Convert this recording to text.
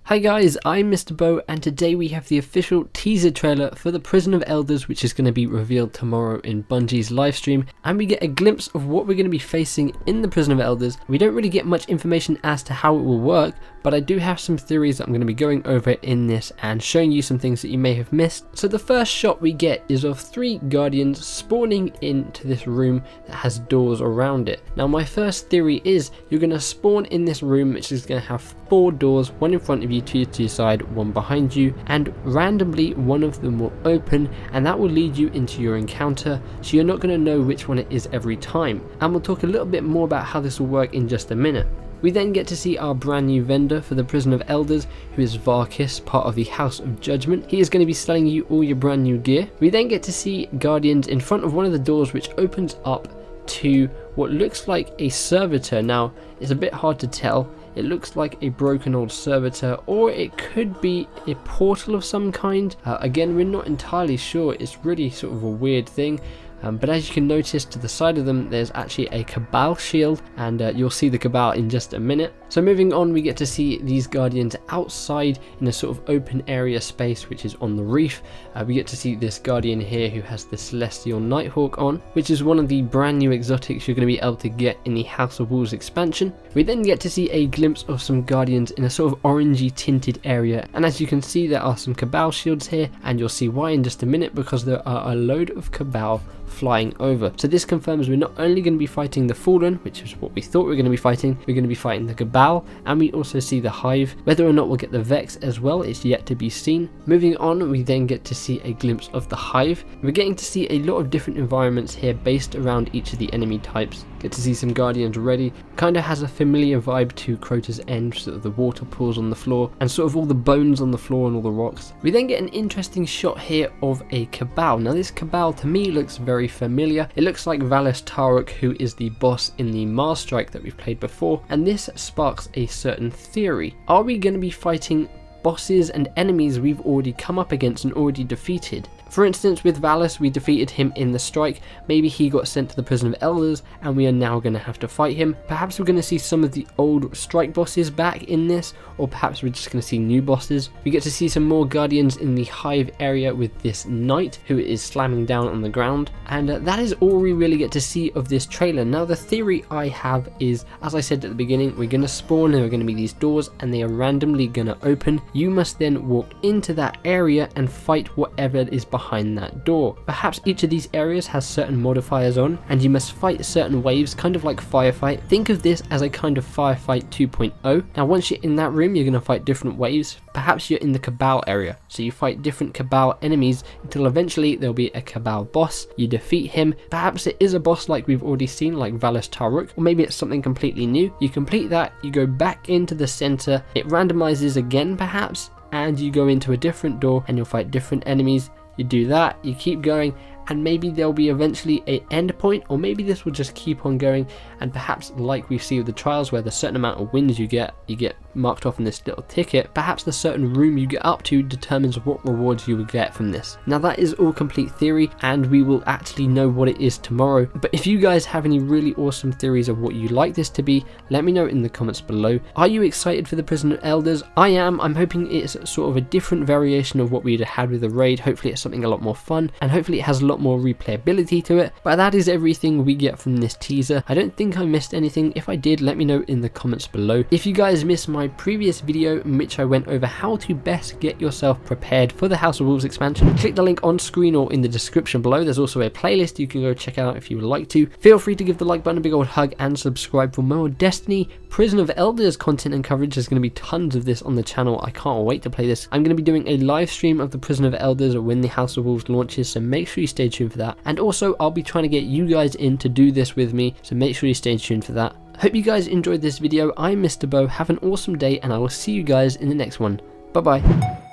Hi guys, I'm Mr. Bo, and today we have the official teaser trailer for the Prison of Elders, which is going to be revealed tomorrow in Bungie's livestream, and we get a glimpse of what we're going to be facing in the Prison of Elders. We don't really get much information as to how it will work, but I do have some theories that I'm going to be going over in this and showing you some things that you may have missed. So the first shot we get is of 3 guardians spawning into this room that has doors around it. Now my first theory is you're going to spawn in this room, which is going to have 4 doors, one in front of you, 2 to your side, 1 behind you, and randomly one of them will open, and that will lead you into your encounter, so you're not going to know which one it is every time. And we'll talk a little bit more about how this will work in just a minute. We then get to see our brand new vendor for the Prison of Elders, who is Varkis, part of the House of Judgment. He is going to be selling you all your brand new gear. We then get to see guardians in front of one of the doors, which opens up to what looks like a servitor. Now it's a bit hard to tell. It looks like a broken old servitor, or it could be a portal of some kind. Again, we're not entirely sure. It's really sort of a weird thing. But as you can notice, to the side of them there's actually a Cabal shield, and you'll see the Cabal in just a minute. So moving on, we get to see these guardians outside in a sort of open area space, which is on the reef. We get to see this guardian here who has the Celestial Nighthawk on, which is one of the brand new exotics you're going to be able to get in the House of Wolves expansion. We then get to see a glimpse of some guardians in a sort of orangey tinted area, and as you can see there are some Cabal shields here, and you'll see why in just a minute, because there are a load of Cabal flying over. So this confirms we're not only going to be fighting the Fallen, which is what we thought we were going to be fighting, we're going to be fighting the Cabal, and we also see the Hive. Whether or not we'll get the Vex as well is yet to be seen. Moving on, we then get to see a glimpse of the Hive. We're getting to see a lot of different environments here based around each of the enemy types. Get to see some guardians already. Kind of has a familiar vibe to Crota's End, sort of the water pools on the floor and sort of all the bones on the floor and all the rocks. We then get an interesting shot here of a Cabal. Now this Cabal to me looks very familiar. It looks like Valis Taruk, who is the boss in the Mars Strike that we've played before, and this sparks a certain theory. Are we going to be fighting bosses and enemies we've already come up against and already defeated? For instance, with Valis, we defeated him in the strike. Maybe he got sent to the Prison of Elders and we are now going to have to fight him. Perhaps we're going to see some of the old strike bosses back in this, or perhaps we're just going to see new bosses. We get to see some more guardians in the Hive area with this knight who is slamming down on the ground, and that is all we really get to see of this trailer. Now the theory I have is, as I said at the beginning, we're going to spawn, there are going to be these doors and they are randomly going to open. You must then walk into that area and fight whatever is behind that door. Perhaps each of these areas has certain modifiers on, and you must fight certain waves, kind of like Firefight. Think of this as a kind of Firefight 2.0. Now once you're in that room, you're going to fight different waves. Perhaps you're in the Cabal area, so you fight different Cabal enemies until eventually there'll be a Cabal boss. You defeat him. Perhaps it is a boss like we've already seen, like Valis Taruk, or maybe it's something completely new. You complete that, you go back into the center, it randomizes again perhaps, and you go into a different door and you'll fight different enemies. You do that, you keep going, and maybe there'll be eventually an end point, or maybe this will just keep on going, and perhaps like we see with the trials where the certain amount of wins you get marked off in this little ticket, perhaps the certain room you get up to determines what rewards you will get from this. Now that is all complete theory, and we will actually know what it is tomorrow. But if you guys have any really awesome theories of what you like this to be, let me know in the comments below. Are you excited for the Prison of Elders? I am. I'm hoping it's sort of a different variation of what we'd had with the raid. Hopefully it's something a lot more fun, and hopefully it has a lot more replayability to it. But that is everything we get from this teaser. I don't think I missed anything. If I did, let me know in the comments below. If you guys missed my previous video in which I went over how to best get yourself prepared for the House of Wolves expansion, click the link on screen or in the description below. There's also a playlist you can go check out if you would like to. Feel free to give the like button a big old hug and subscribe for more Destiny, Prison of Elders content and coverage. There's going to be tons of this on the channel. I can't wait to play this. I'm going to be doing a live stream of the Prison of Elders when the House of Wolves launches, so make sure you stay tuned for that. And also I'll be trying to get you guys in to do this with me, so make sure you stay tuned for that. Hope you guys enjoyed this video. I'm Mr. Bo. Have an awesome day, and I will see you guys in the next one. Bye bye.